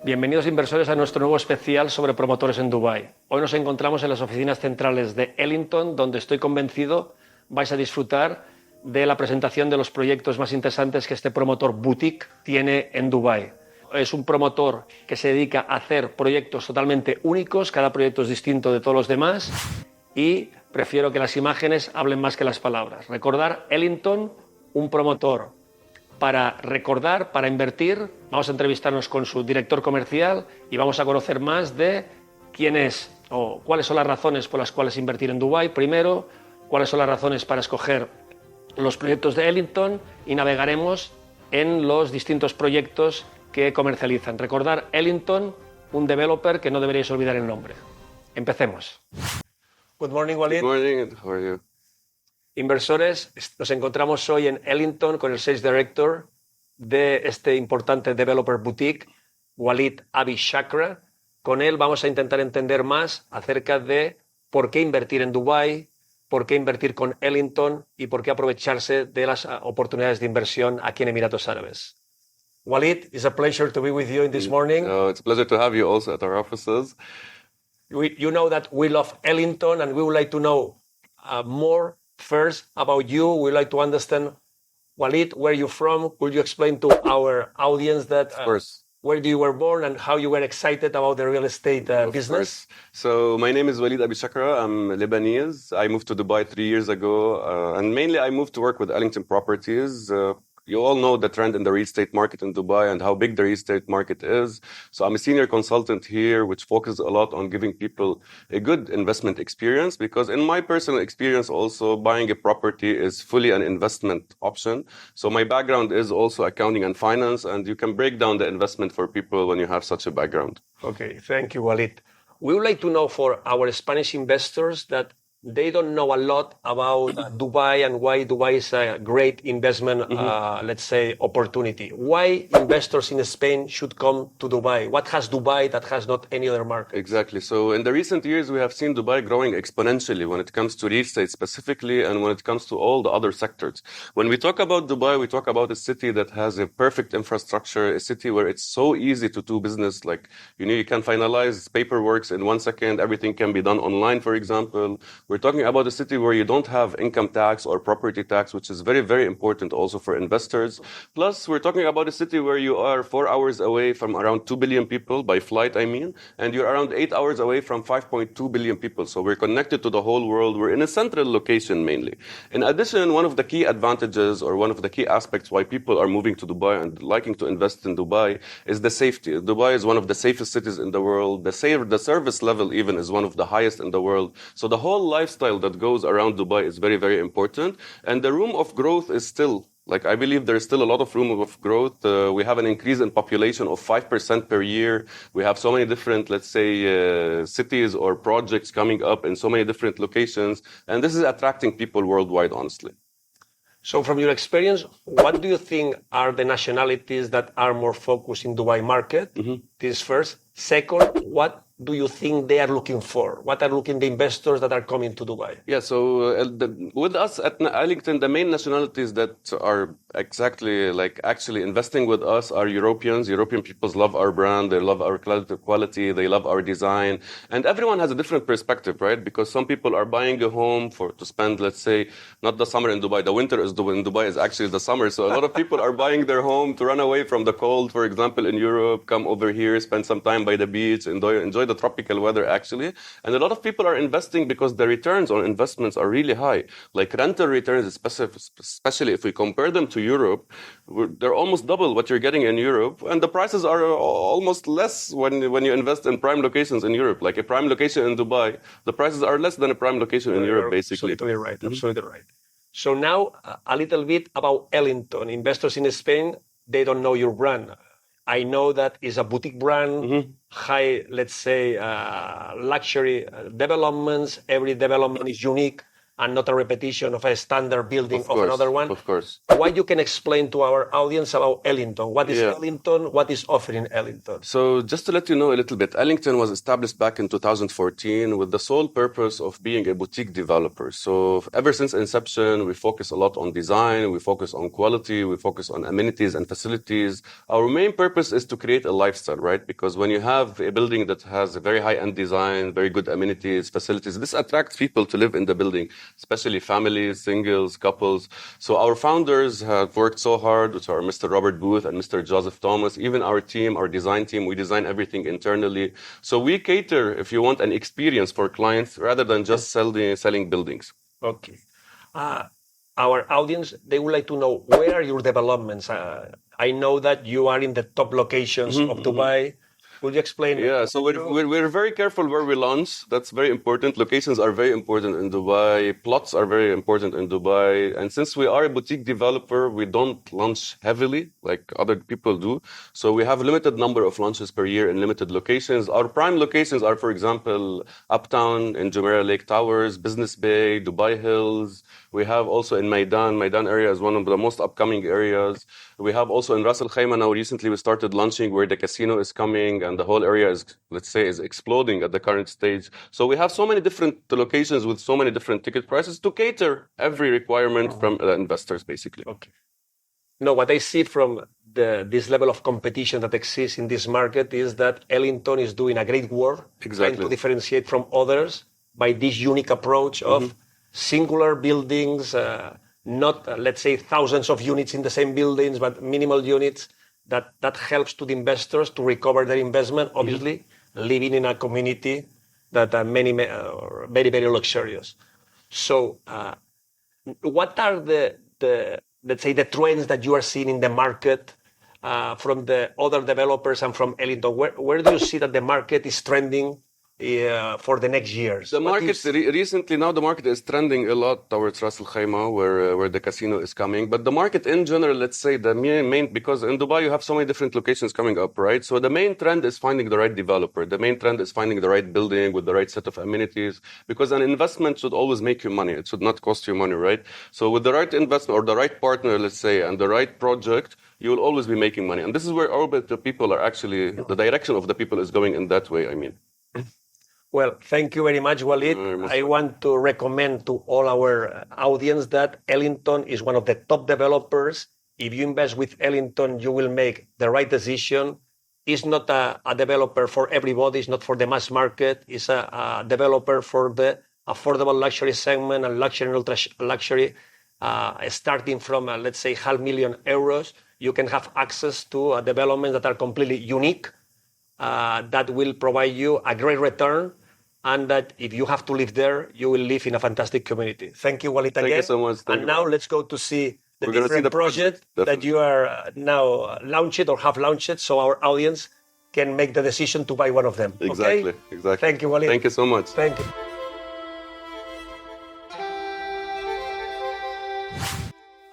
Bienvenidos inversores a nuestro nuevo especial sobre promotores en Dubái. Hoy nos encontramos en las oficinas centrales de Ellington, donde estoy convencido vais a disfrutar de la presentación de los proyectos más interesantes que este promotor boutique tiene en Dubái. Es un promotor que se dedica a hacer proyectos totalmente únicos, cada proyecto es distinto de todos los demás y prefiero que las imágenes hablen más que las palabras. Recordar Ellington, un promotor para recordar, para invertir. Vamos a entrevistarnos con su director comercial y vamos a conocer más de quién es o cuáles son las razones por las cuales invertir en Dubái primero, cuáles son las razones para escoger los proyectos de Ellington y navegaremos en los distintos proyectos que comercializan. Recordar Ellington, un developer que no deberíais olvidar el nombre. Empecemos. Good morning, Walid. Good morning, how are you? Inversores, nos encontramos hoy en Ellington con el Sales Director de este importante developer boutique, Walid Abi-Chakra. Con él vamos a intentar entender más acerca de por qué invertir en Dubái, por qué invertir con Ellington y por qué aprovecharse de las oportunidades de inversión aquí en Emiratos Árabes. Walid, it's a pleasure to be with you this morning. It's a pleasure to have you also at our offices. You know that we love Ellington and we would like to know more first about you. We'd like to understand, Walid, where you're from. Could you explain to our audience that Of course. where you were born and how you were excited about the real estate business? So my name is Walid Abi-Chakra. I'm Lebanese. I moved to Dubai 3 years ago, and mainly I moved to work with Ellington Properties. You all know the trend in the real estate market in Dubai and how big the real estate market is. So I'm a senior consultant here, which focuses a lot on giving people a good investment experience, because in my personal experience also, buying a property is fully an investment option. So my background is also accounting and finance, and you can break down the investment for people when you have such a background. Okay, thank you, Walid. We would like to know for our Spanish investors that they don't know a lot about Dubai and why Dubai is a great investment, let's say, opportunity. Why investors in Spain should come to Dubai? What has Dubai that has not any other market? Exactly. So in the recent years, we have seen Dubai growing exponentially when it comes to real estate specifically and when it comes to all the other sectors. When we talk about Dubai, we talk about a city that has a perfect infrastructure, a city where it's so easy to do business. Like, you can finalize paperwork in 1 second. Everything can be done online, for example. We're talking about a city where you don't have income tax or property tax, which is very, very important also for investors. Plus, we're talking about a city where you are 4 hours away from around 2 billion people, by flight, I mean, and you're around 8 hours away from 5.2 billion people. So we're connected to the whole world. We're in a central location mainly. In addition, one of the key advantages or one of the key aspects why people are moving to Dubai and liking to invest in Dubai is the safety. Dubai is one of the safest cities in the world. The service level even is one of the highest in the world. So the whole lifestyle that goes around Dubai is very, very important. And the room of growth is still, I believe there's still a lot of room of growth. We have an increase in population of 5% per year. We have so many different, let's say, cities or projects coming up in so many different locations. And this is attracting people worldwide, honestly. So from your experience, what do you think are the nationalities that are more focused in Dubai market? This first. Second, what do you think they are looking for? What are looking the investors that are coming to Dubai? Yeah, so with us at Ellington, the main nationalities that are exactly actually investing with us are Europeans. European people love our brand, they love our quality, they love our design. And everyone has a different perspective, right? Because some people are buying a home to spend, let's say, not the summer in Dubai, the winter in Dubai is actually the summer. So a lot of people are buying their home to run away from the cold, for example, in Europe, come over here, spend some time by the beach, enjoy the tropical weather actually. And a lot of people are investing because the returns on investments are really high. Like rental returns, especially if we compare them to Europe, they're almost double what you're getting in Europe. And the prices are almost less when you invest in prime locations in Europe. Like a prime location in Dubai, the prices are less than a prime location in Europe, basically. Absolutely right, absolutely right. So now a little bit about Ellington. Investors in Spain, they don't know your brand. I know that it's a boutique brand, high, let's say, luxury developments. Every development is unique. and not a repetition of a standard building of another one. Of course. Why you can explain to our audience about Ellington? What is Ellington? What is offering Ellington? So just to let you know a little bit, Ellington was established back in 2014 with the sole purpose of being a boutique developer. So ever since inception, we focus a lot on design, we focus on quality, we focus on amenities and facilities. Our main purpose is to create a lifestyle, right? Because when you have a building that has a very high-end design, very good amenities, facilities, this attracts people to live in the building, especially families, singles, couples. So our founders have worked so hard, which are Mr. Robert Booth and Mr. Joseph Thomas. Even our team, our design team, we design everything internally. So we cater, if you want, an experience for clients rather than just selling buildings. Okay. Our audience, they would like to know, where are your developments? I know that you are in the top locations of Dubai. Could you explain? Yeah, so we're very careful where we launch. That's very important. Locations are very important in Dubai. Plots are very important in Dubai. And since we are a boutique developer, we don't launch heavily like other people do. So we have a limited number of launches per year in limited locations. Our prime locations are, for example, Uptown in Jumeirah Lake Towers, Business Bay, Dubai Hills. We have also in Maidan. Maidan area is one of the most upcoming areas. We have also in Ras Al Khaimah now recently we started launching where the casino is coming and the whole area is, let's say, is exploding at the current stage. So we have so many different locations with so many different ticket prices to cater every requirement from the investors, basically. Okay. No, what I see from this level of competition that exists in this market is that Ellington is doing a great work trying to differentiate from others by this unique approach of singular buildings, not, let's say, thousands of units in the same buildings, but minimal units that helps to the investors to recover their investment, obviously, living in a community that are very, very luxurious. So what are the, let's say, the trends that you are seeing in the market from the other developers and from Ellington? Where do you see that the market is trending for the next years? The market recently now the market is trending a lot towards Ras Al Khaimah where the casino is coming. But the market in general, let's say the main because in Dubai you have so many different locations coming up, right? So the main trend is finding the right developer. The main trend is finding the right building with the right set of amenities, because an investment should always make you money. It should not cost you money, right? So with the right investment or the right partner, let's say, and the right project, you will always be making money. And this is where the people are actually, the direction of the people is going in that way, I mean. Well, thank you very much, Walid. I want to recommend to all our audience that Ellington is one of the top developers. If you invest with Ellington, you will make the right decision. It's not a developer for everybody. It's not for the mass market. It's a developer for the affordable luxury segment and luxury and ultra luxury. Starting from, let's say, €500,000, you can have access to developments that are completely unique, that will provide you a great return. And that if you have to live there, you will live in a fantastic community. Thank you, Walid, again. Thank you so much. And now let's go to see the different project that you are now launched or have launched, so our audience can make the decision to buy one of them. Exactly, okay? exactly. Thank you, Walid. Thank you so much. Thank you.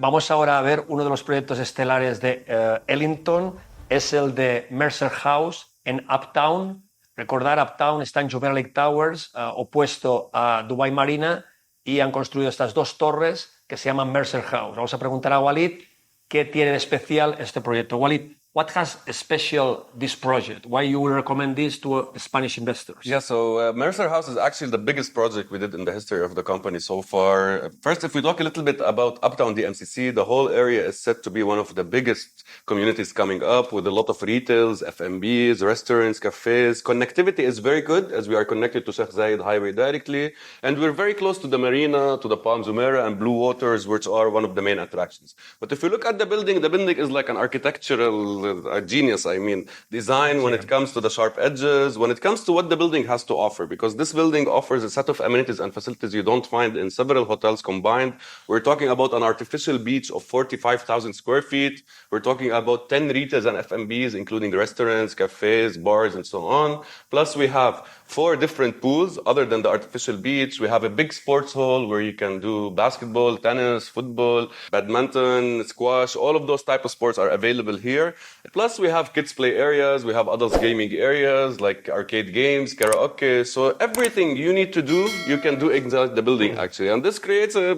Vamos ahora a ver uno de los proyectos estelares de Ellington. Es el de Mercer House en Uptown. Recordar, Uptown está en Jumeirah Lake Towers, opuesto a Dubai Marina, y han construido estas dos torres que se llaman Mercer House. Vamos a preguntar a Walid qué tiene de especial este proyecto. Walid, what has special this project? Why you will recommend this to Spanish investors? Yeah, so Mercer House is actually the biggest project we did in the history of the company so far. First, if we talk a little bit about Uptown DMCC, the whole area is set to be one of the biggest communities coming up with a lot of retails, F&Bs, restaurants, cafes. Connectivity is very good as we are connected to Sheikh Zayed Highway directly. And we're very close to the marina, to the Palm Jumeirah and Blue Waters, which are one of the main attractions. But if you look at the building is like an architectural genius, I mean, design when it comes to the sharp edges, when it comes to what the building has to offer, because this building offers a set of amenities and facilities you don't find in several hotels combined. We're talking about an artificial beach of 45,000 square feet. We're talking about 10 retails and F&Bs, including restaurants, cafes, bars, and so on. Plus we have 4 different pools other than the artificial beach. We have a big sports hall where you can do basketball, tennis, football, badminton, squash. All of those type of sports are available here. Plus, we have kids play areas. We have adults gaming areas like arcade games, karaoke. So everything you need to do, you can do inside the building, actually. And this creates a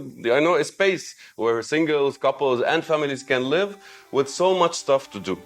space where singles, couples, and families can live with so much stuff to do.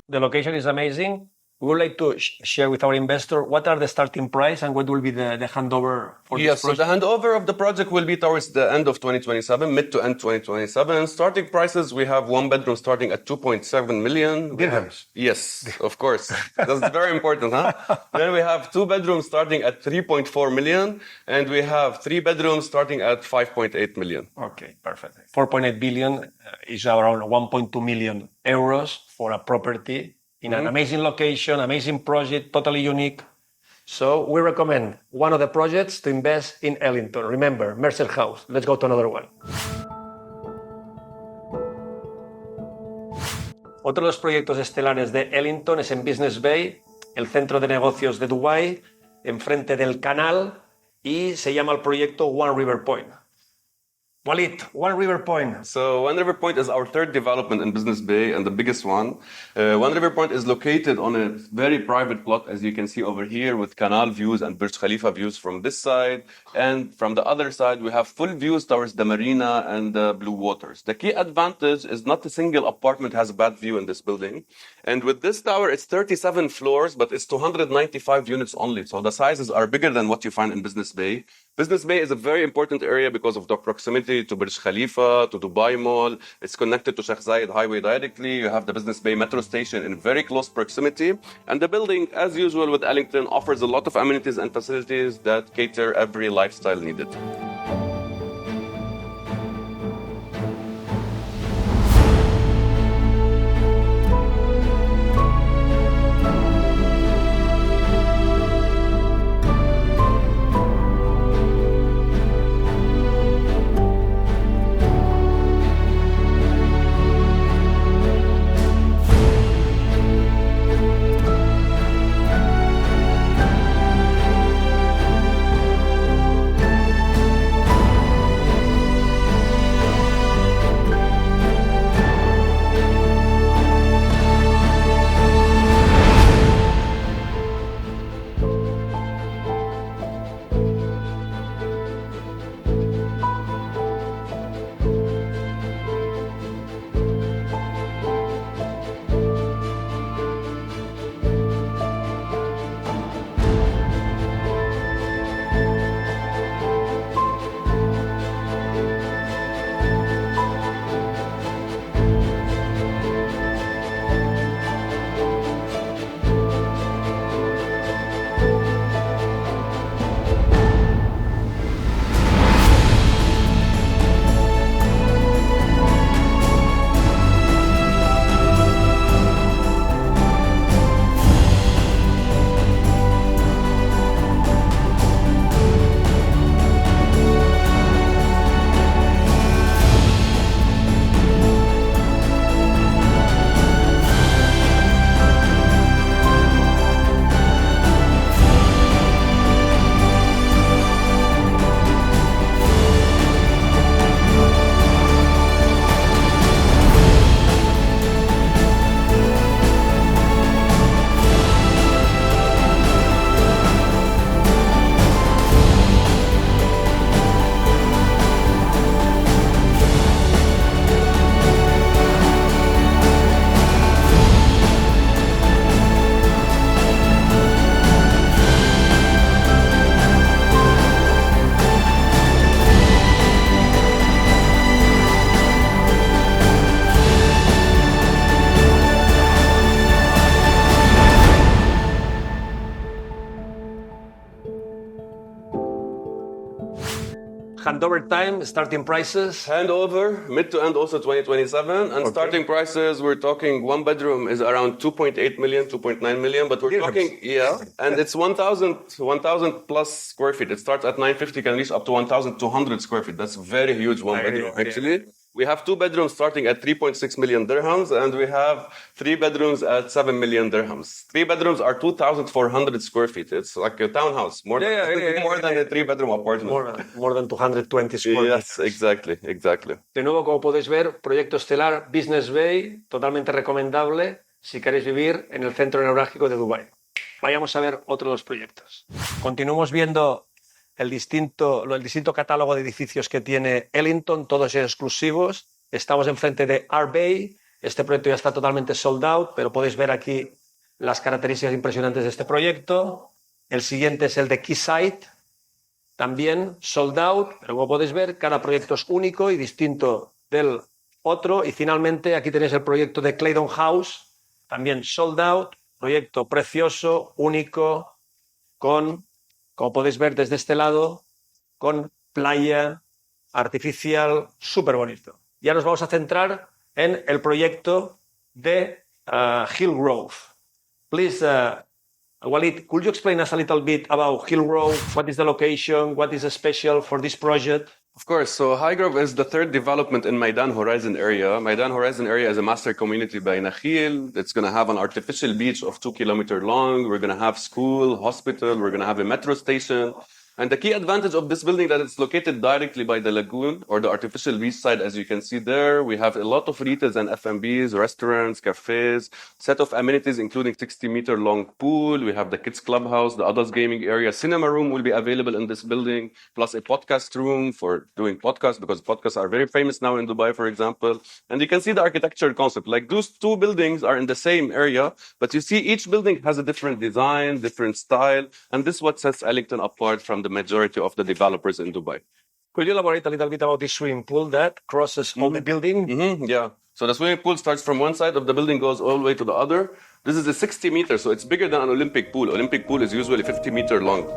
The location is amazing. We would like to share with our investor what are the starting price and what will be the handover for this project. So the handover of the project will be towards the end of 2027, mid to end 2027. Starting prices, we have 1 bedroom starting at 2.7 million. Dirhams. Yes, of course. That's very important, huh? Then we have 2 bedrooms starting at 3.4 million, and we have 3 bedrooms starting at 5.8 million. Okay, perfect. 4.8 billion is around 1.2 million euros for a property in an amazing location, amazing project, totally unique. So we recommend one of the projects to invest in Ellington. Remember, Mercer House. Let's go to another one. Otro de los proyectos estelares de Ellington es en Business Bay, el centro de negocios de Dubái, enfrente del canal, y se llama el proyecto One River Point. Walid, One River Point. So One River Point is our 3rd development in Business Bay and the biggest one. One River Point is located on a very private plot, as you can see over here, with canal views and Burj Khalifa views from this side. And from the other side, we have full views towards the marina and the blue waters. The key advantage is not a single apartment has a bad view in this building. And with this tower, it's 37 floors, but it's 295 units only. So the sizes are bigger than what you find in Business Bay. Business Bay is a very important area because of the proximity to Burj Khalifa, to Dubai Mall. It's connected to Sheikh Zayed Highway directly. You have the Business Bay metro station in very close proximity. And the building, as usual with Ellington, offers a lot of amenities and facilities that cater every lifestyle needed. handover time, starting prices. Handover, mid to end also 2027. And starting prices, we're talking one bedroom is around 2.8 million, 2.9 million. But we're talking, and it's 1,000 plus square feet. It starts at 950, can reach up to 1,200 square feet. That's very huge, one bedroom, actually. We have 2 bedrooms starting at 3.6 million dirhams, and we have 3 bedrooms at 7 million dirhams. 3 bedrooms are 2,400 square feet. It's like a townhouse, more than a 3-bedroom apartment. More than 220 square feet. Yes, exactly. De nuevo, como podéis ver, proyecto estelar Business Bay, totalmente recomendable si queréis vivir en el centro neurálgico de Dubái. Vayamos a ver otro de los proyectos. Continuamos viendo el distinto catálogo de edificios que tiene Ellington, todos ellos exclusivos. Estamos enfrente de R-Bay. Este proyecto ya está totalmente sold out, pero podéis ver aquí las características impresionantes de este proyecto. El siguiente es el de Quayside, también sold out, pero como podéis ver, cada proyecto es único y distinto del otro. Y finalmente aquí tenéis el proyecto de Claydon House, también sold out, proyecto precioso, único, con, como podéis ver desde este lado, con playa artificial, súper bonito. Ya nos vamos a centrar en el proyecto de Hillgrove. Please, Walid, could you explain us a little bit about Hillgrove? What is the location? What is special for this project? Of course. So Highgrove is the third development in Maidan Horizon area. Maidan Horizon area is a master community by Nakhil. It's going to have an artificial beach of 2 kilometers long. We're going to have school, hospital. We're going to have a metro station. And the key advantage of this building that it's located directly by the lagoon or the artificial beach side, as you can see there. We have a lot of retails and F&Bs, restaurants, cafes, set of amenities, including 60-meter long pool. We have the kids clubhouse, the adults gaming area, cinema room will be available in this building, plus a podcast room for doing podcasts, because podcasts are very famous now in Dubai, for example. And you can see the architecture concept. Like those 2 buildings are in the same area, but you see each building has a different design, different style. And this is what sets Ellington apart from the majority of the developers in Dubai. Could you elaborate a little bit about this swimming pool that crosses all the building? Yeah. So the swimming pool starts from one side of the building, goes all the way to the other. This is a 60 meters, so it's bigger than an Olympic pool. Olympic pool is usually 50-meter long.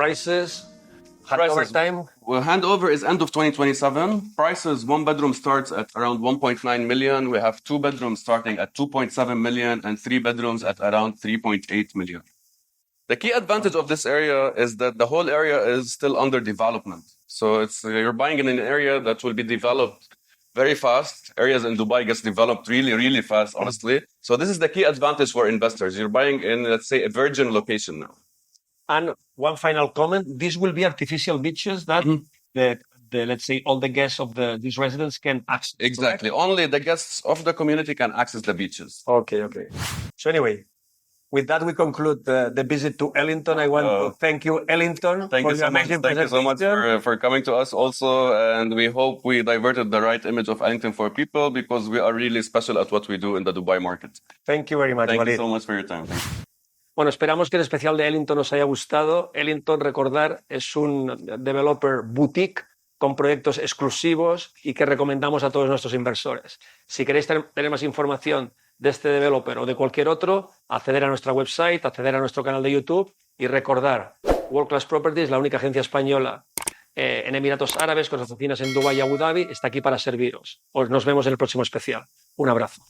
Prices, handover time. Well, handover is end of 2027. Prices, one bedroom starts at around 1.9 million. We have two bedrooms starting at 2.7 million and three bedrooms at around 3.8 million. The key advantage of this area is that the whole area is still under development. So you're buying in an area that will be developed very fast. Areas in Dubai gets developed really, really fast, honestly. So this is the key advantage for investors. You're buying in, let's say, a virgin location now. And one final comment, these will be artificial beaches that let's say all the guests of these residents can access. Exactly. Correct? Only the guests of the community can access the beaches. Okay. So anyway, with that, we conclude the visit to Ellington. I want to thank you, Ellington, Thank you so much. Thank you so much for coming to us also. And we hope we diverted the right image of Ellington for people because we are really special at what we do in the Dubai market. Thank you very much, Thank Walid. you so much for your time. Thank you. Bueno, esperamos que el especial de Ellington os haya gustado. Ellington, recordar, es un developer boutique con proyectos exclusivos y que recomendamos a todos nuestros inversores. Si queréis tener más información de este developer o de cualquier otro, acceder a nuestra website, acceder a nuestro canal de YouTube y recordar, World Class Properties, la única agencia española en Emiratos Árabes con oficinas en Dubái y Abu Dhabi, está aquí para serviros. Nos vemos en el próximo especial. Un abrazo.